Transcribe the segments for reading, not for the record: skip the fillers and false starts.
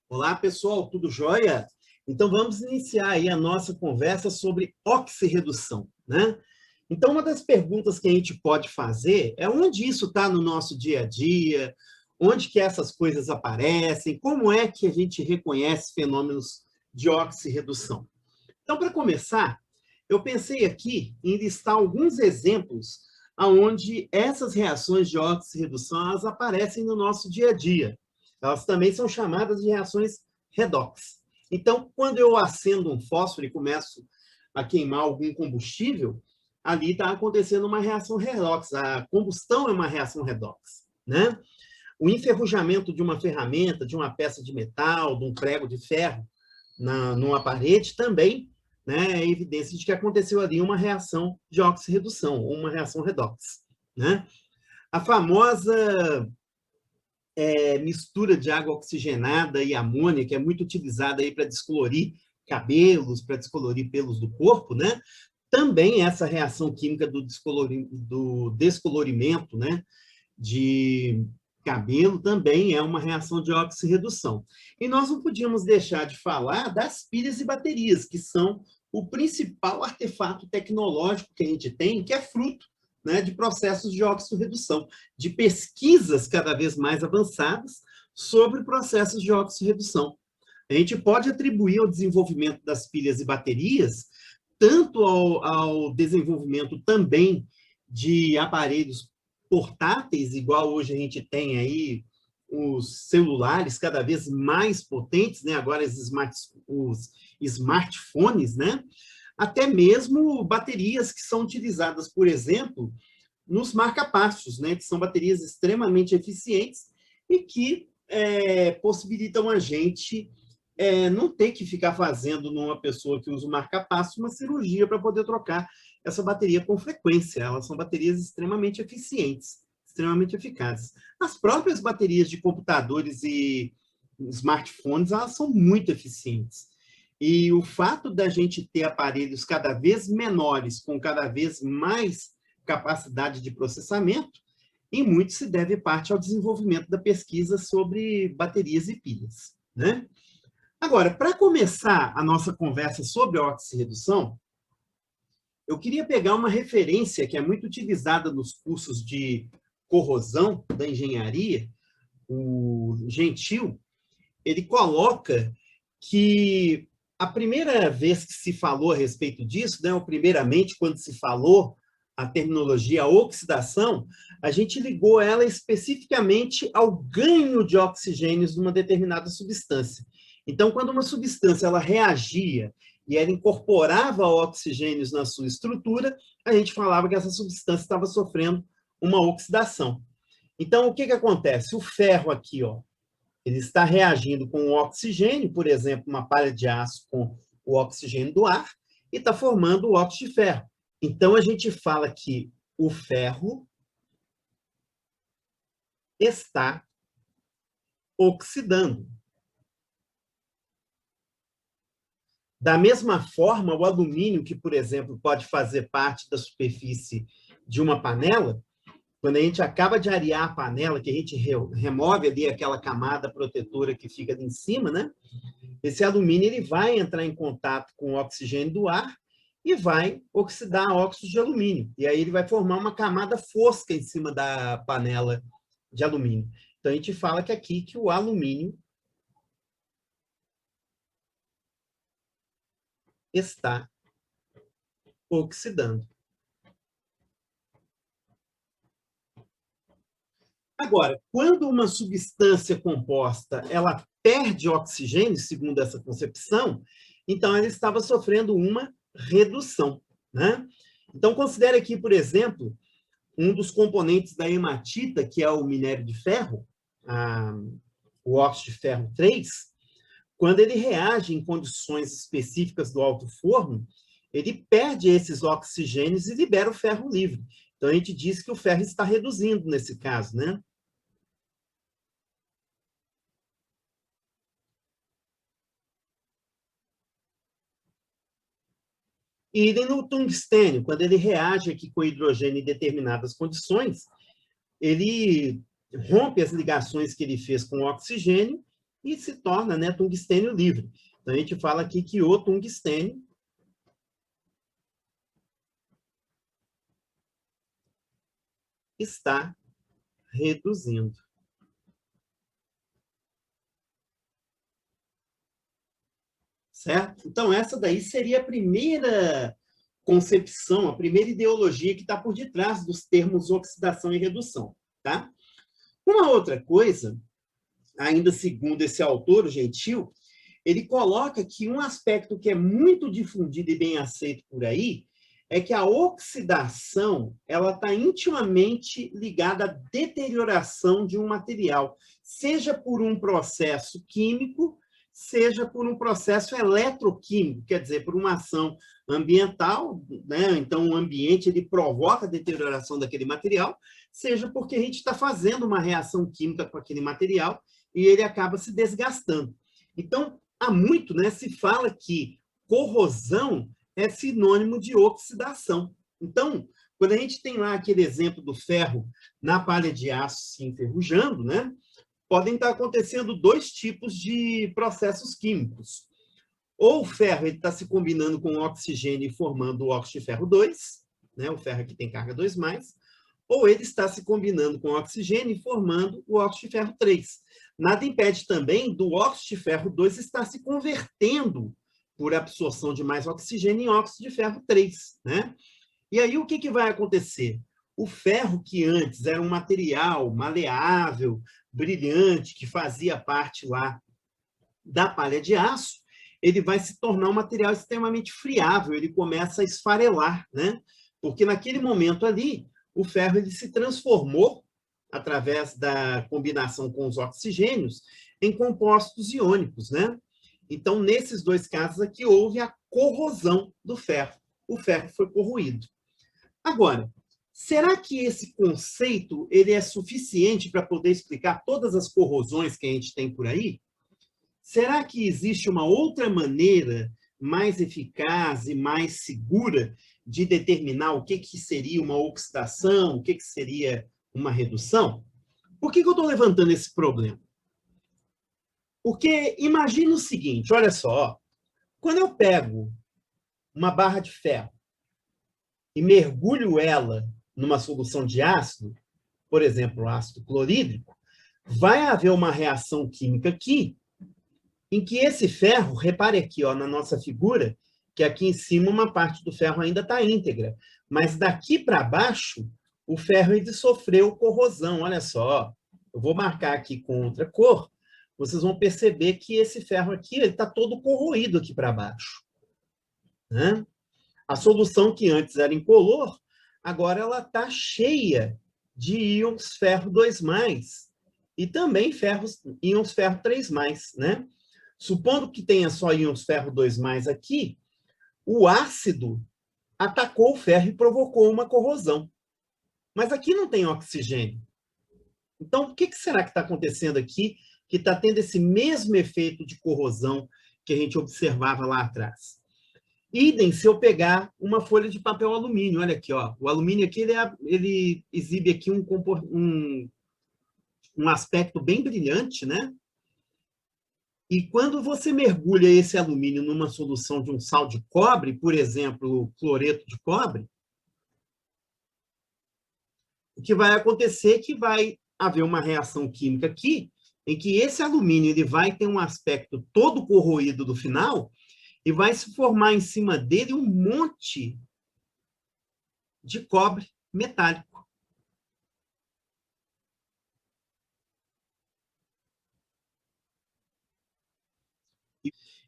Olá, pessoal, tudo jóia? Então, vamos iniciar aí a nossa conversa sobre oxirredução, né? Então, uma das perguntas que a gente pode fazer é onde isso está no nosso dia a dia, onde que essas coisas aparecem, como é que a gente reconhece fenômenos de oxirredução. Então, para começar, eu pensei aqui em listar alguns exemplos onde essas reações de oxirredução elas aparecem no nosso dia a dia. Elas também são chamadas de reações redox. Então, quando eu acendo um fósforo e começo a queimar algum combustível, ali está acontecendo uma reação redox. A combustão é uma reação redox, né? O enferrujamento de uma ferramenta, de uma peça de metal, de um prego de ferro numa parede também, né, é evidência de que aconteceu ali uma reação de oxirredução, ou uma reação redox, né? A famosa mistura de água oxigenada e amônia, que é muito utilizada aí para descolorir cabelos, para descolorir pelos do corpo, né? Também essa reação química do descolorimento, né, de cabelo também é uma reação de oxirredução. E nós não podíamos deixar de falar das pilhas e baterias, que são o principal artefato tecnológico que a gente tem, que é fruto, né, de processos de oxirredução, de pesquisas cada vez mais avançadas sobre processos de oxirredução. A gente pode atribuir ao desenvolvimento das pilhas e baterias, tanto ao desenvolvimento também de aparelhos portáteis, igual hoje a gente tem aí os celulares cada vez mais potentes, né? Agora os smartphones, né? Até mesmo baterias que são utilizadas, por exemplo, nos marca-passos, né? Que são baterias extremamente eficientes e que possibilitam a gente não ter que ficar fazendo numa pessoa que usa o marca-passo uma cirurgia para poder trocar essa bateria com frequência. Elas são baterias extremamente eficientes, extremamente eficazes. As próprias baterias de computadores e smartphones, elas são muito eficientes. E o fato da gente ter aparelhos cada vez menores, com cada vez mais capacidade de processamento, em muito se deve parte ao desenvolvimento da pesquisa sobre baterias e pilhas, né? Agora, para começar a nossa conversa sobre oxirredução, eu queria pegar uma referência que é muito utilizada nos cursos de corrosão da engenharia, o Gentil. Ele coloca que a primeira vez que se falou a respeito disso, né, ou primeiramente quando se falou a terminologia oxidação, a gente ligou ela especificamente ao ganho de oxigênios numa determinada substância. Então, quando uma substância ela reagia e ela incorporava oxigênios na sua estrutura, a gente falava que essa substância estava sofrendo uma oxidação. Então, o que acontece? O ferro aqui, ó, ele está reagindo com o oxigênio, por exemplo, uma palha de aço com o oxigênio do ar, e está formando o óxido de ferro. Então, a gente fala que o ferro está oxidando. Da mesma forma, o alumínio, que, por exemplo, pode fazer parte da superfície de uma panela, quando a gente acaba de arear a panela, que a gente remove ali aquela camada protetora que fica ali em cima, né? Esse alumínio ele vai entrar em contato com o oxigênio do ar e vai oxidar óxido de alumínio. E aí ele vai formar uma camada fosca em cima da panela de alumínio. Então, a gente fala que aqui que o alumínio está oxidando. Agora, quando uma substância composta ela perde oxigênio, segundo essa concepção, então ela estava sofrendo uma redução, né? Então, considere aqui, por exemplo, um dos componentes da hematita, que é o minério de ferro, o óxido de ferro 3, quando ele reage em condições específicas do alto forno, ele perde esses oxigênios e libera o ferro livre. Então, a gente diz que o ferro está reduzindo nesse caso, né? E no tungstênio, quando ele reage aqui com hidrogênio em determinadas condições, ele rompe as ligações que ele fez com o oxigênio e se torna, né, tungstênio livre. Então, a gente fala aqui que o tungstênio está reduzindo. Certo? Então, essa daí seria a primeira concepção, a primeira ideologia que está por detrás dos termos oxidação e redução. Tá? Uma outra coisa, ainda segundo esse autor, o Gentil, ele coloca que um aspecto que é muito difundido e bem aceito por aí é que a oxidação ela está intimamente ligada à deterioração de um material, seja por um processo químico, seja por um processo eletroquímico, quer dizer, por uma ação ambiental, né? Então o ambiente ele provoca a deterioração daquele material, seja porque a gente está fazendo uma reação química com aquele material e ele acaba se desgastando. Então, há muito, né, se fala que corrosão é sinônimo de oxidação. Então, quando a gente tem lá aquele exemplo do ferro na palha de aço se enferrujando, né, podem estar acontecendo dois tipos de processos químicos. Ou o ferro está se combinando com o oxigênio e formando o óxido de ferro 2, né, o ferro aqui tem carga 2+, ou ele está se combinando com o oxigênio e formando o óxido de ferro 3. Nada impede também do óxido de ferro 2 estar se convertendo por absorção de mais oxigênio em óxido de ferro 3, né? E aí o que vai acontecer? O ferro, que antes era um material maleável, brilhante, que fazia parte lá da palha de aço, ele vai se tornar um material extremamente friável, ele começa a esfarelar, né? Porque naquele momento ali, o ferro ele se transformou, através da combinação com os oxigênios, em compostos iônicos, né? Então, nesses dois casos aqui, houve a corrosão do ferro. O ferro foi corroído. Agora, será que esse conceito ele é suficiente para poder explicar todas as corrosões que a gente tem por aí? Será que existe uma outra maneira mais eficaz e mais segura de determinar o que seria uma oxidação, o que seria uma redução? Por que eu estou levantando esse problema? Porque imagina o seguinte, olha só, quando eu pego uma barra de ferro e mergulho ela numa solução de ácido, por exemplo, ácido clorídrico, vai haver uma reação química aqui, em que esse ferro, repare aqui ó, na nossa figura, que aqui em cima uma parte do ferro ainda está íntegra, mas daqui para baixo, o ferro ele sofreu corrosão, olha só. Eu vou marcar aqui com outra cor, vocês vão perceber que esse ferro aqui está todo corroído aqui para baixo. Né? A solução que antes era incolor, agora ela está cheia de íons ferro 2+, e também íons ferro 3+, né? Supondo que tenha só íons ferro 2+, aqui, o ácido atacou o ferro e provocou uma corrosão. Mas aqui não tem oxigênio. Então, o que será que está acontecendo aqui que está tendo esse mesmo efeito de corrosão que a gente observava lá atrás? Idem se eu pegar uma folha de papel alumínio. Olha aqui, ó. O alumínio aqui ele exibe aqui um aspecto bem brilhante, né? E quando você mergulha esse alumínio numa solução de um sal de cobre, por exemplo, cloreto de cobre, o que vai acontecer é que vai haver uma reação química aqui, em que esse alumínio ele vai ter um aspecto todo corroído do final e vai se formar em cima dele um monte de cobre metálico.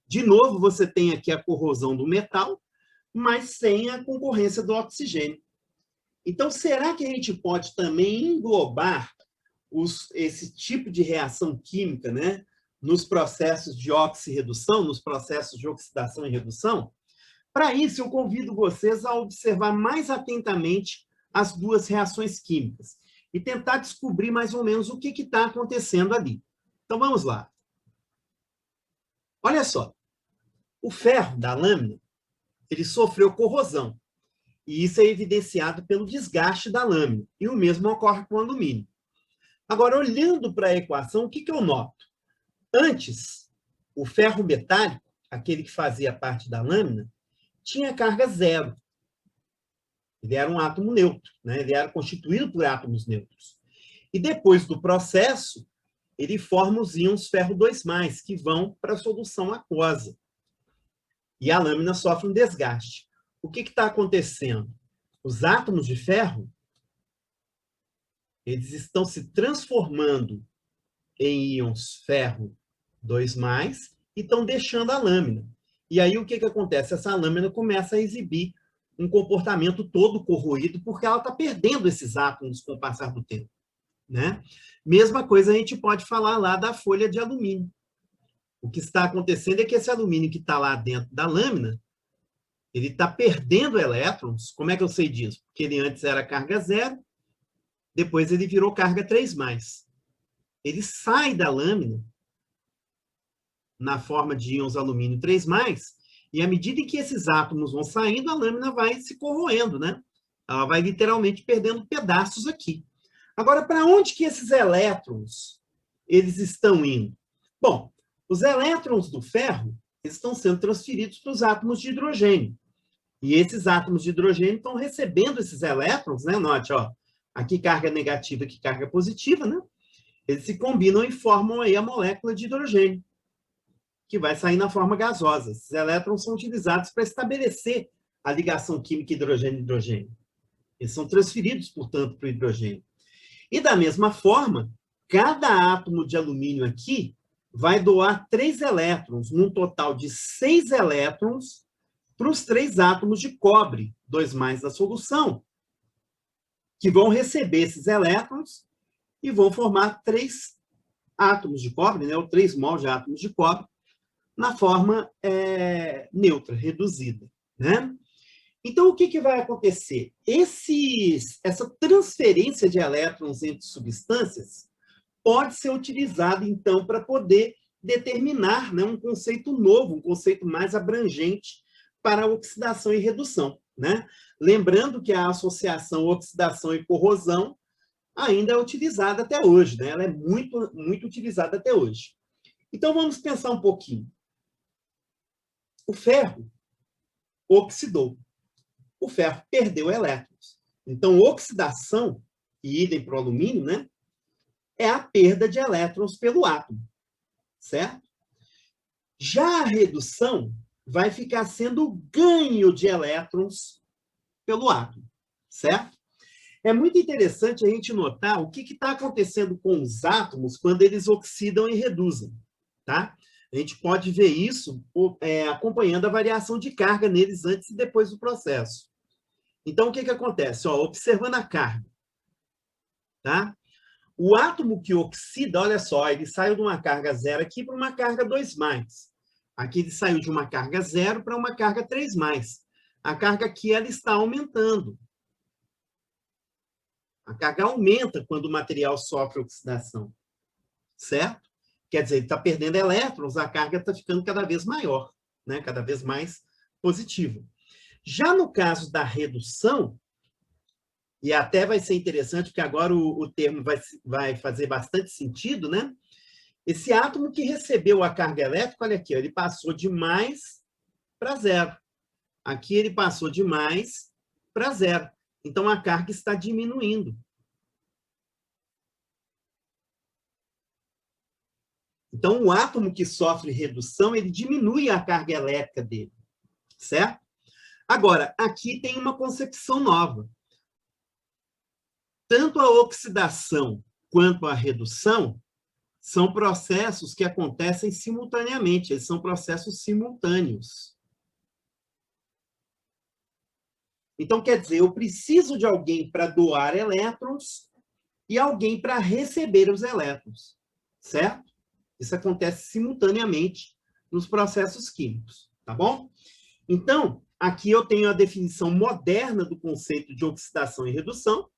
De novo, você tem aqui a corrosão do metal, mas sem a concorrência do oxigênio. Então, será que a gente pode também englobar esse tipo de reação química, né, nos processos de oxirredução, nos processos de oxidação e redução? Para isso, eu convido vocês a observar mais atentamente as duas reações químicas e tentar descobrir mais ou menos o que está acontecendo ali. Então, vamos lá. Olha só. O ferro da lâmina, ele sofreu corrosão. E isso é evidenciado pelo desgaste da lâmina. E o mesmo ocorre com o alumínio. Agora, olhando para a equação, o que eu noto? Antes, o ferro metálico, aquele que fazia parte da lâmina, tinha carga zero. Ele era um átomo neutro, né? Ele era constituído por átomos neutros. E depois do processo, ele forma os íons ferro 2+, que vão para a solução aquosa. E a lâmina sofre um desgaste. O que está acontecendo? Os átomos de ferro, eles estão se transformando em íons ferro 2+, e estão deixando a lâmina. E aí o que acontece? Essa lâmina começa a exibir um comportamento todo corroído, porque ela está perdendo esses átomos com o passar do tempo, né? Mesma coisa a gente pode falar lá da folha de alumínio. O que está acontecendo é que esse alumínio que está lá dentro da lâmina, ele está perdendo elétrons. Como é que eu sei disso? Porque ele antes era carga zero, depois ele virou carga 3+. Ele sai da lâmina na forma de íons alumínio 3+, e à medida em que esses átomos vão saindo, a lâmina vai se corroendo, né? Ela vai literalmente perdendo pedaços aqui. Agora, para onde que esses elétrons eles estão indo? Bom, os elétrons do ferro estão sendo transferidos para os átomos de hidrogênio. E esses átomos de hidrogênio estão recebendo esses elétrons, né? Note, ó, aqui carga negativa, aqui carga positiva, né? Eles se combinam e formam aí a molécula de hidrogênio, que vai sair na forma gasosa. Esses elétrons são utilizados para estabelecer a ligação química hidrogênio-hidrogênio. Eles são transferidos, portanto, para o hidrogênio. E da mesma forma, cada átomo de alumínio aqui vai doar 3 elétrons, num total de 6 elétrons, para os 3 átomos de cobre, 2+ da solução, que vão receber esses elétrons e vão formar 3 átomos de cobre, né, ou 3 mols de átomos de cobre, na forma neutra, reduzida, né? Então, o que vai acontecer? Essa transferência de elétrons entre substâncias pode ser utilizada, então, para poder determinar, né, um conceito novo, um conceito mais abrangente para a oxidação e redução, né? Lembrando que a associação oxidação e corrosão ainda é utilizada até hoje, né? Ela é muito, muito utilizada até hoje. Então, vamos pensar um pouquinho. O ferro oxidou. O ferro perdeu elétrons. Então, oxidação, e idem para o alumínio, né? É a perda de elétrons pelo átomo, certo? Já a redução vai ficar sendo o ganho de elétrons pelo átomo, certo? É muito interessante a gente notar o que está acontecendo com os átomos quando eles oxidam e reduzem, tá? A gente pode ver isso acompanhando a variação de carga neles antes e depois do processo. Então, o que acontece? Ó, observando a carga, tá? O átomo que oxida, olha só, ele saiu de uma carga 0 aqui para uma carga 2+. Aqui ele saiu de uma carga 0 para uma carga 3+. A carga aqui ela está aumentando. A carga aumenta quando o material sofre oxidação, certo? Quer dizer, ele está perdendo elétrons, a carga está ficando cada vez maior, né? Cada vez mais positiva. Já no caso da redução, e até vai ser interessante, porque agora o termo vai fazer bastante sentido, né? Esse átomo que recebeu a carga elétrica, olha aqui, ó, ele passou de mais para 0. Aqui ele passou de mais para 0. Então, a carga está diminuindo. Então, o átomo que sofre redução, ele diminui a carga elétrica dele, certo? Agora, aqui tem uma concepção nova. Tanto a oxidação quanto a redução são processos que acontecem simultaneamente, eles são processos simultâneos. Então, quer dizer, eu preciso de alguém para doar elétrons e alguém para receber os elétrons, certo? Isso acontece simultaneamente nos processos químicos, tá bom? Então, aqui eu tenho a definição moderna do conceito de oxidação e redução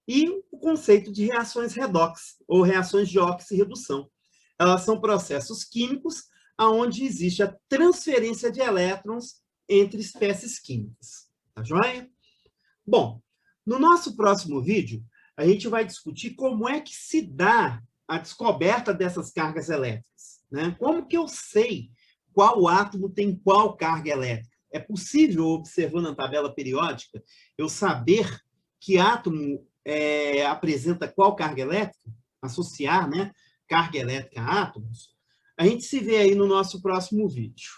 e o conceito de reações redox, ou reações de oxirredução. Elas são processos químicos onde existe a transferência de elétrons entre espécies químicas. Tá joia? Bom, no nosso próximo vídeo, a gente vai discutir como é que se dá a descoberta dessas cargas elétricas, né? Como que eu sei qual átomo tem qual carga elétrica? É possível, observando a tabela periódica, eu saber que átomo apresenta qual carga elétrica? Associar, né, carga elétrica a átomos? A gente se vê aí no nosso próximo vídeo.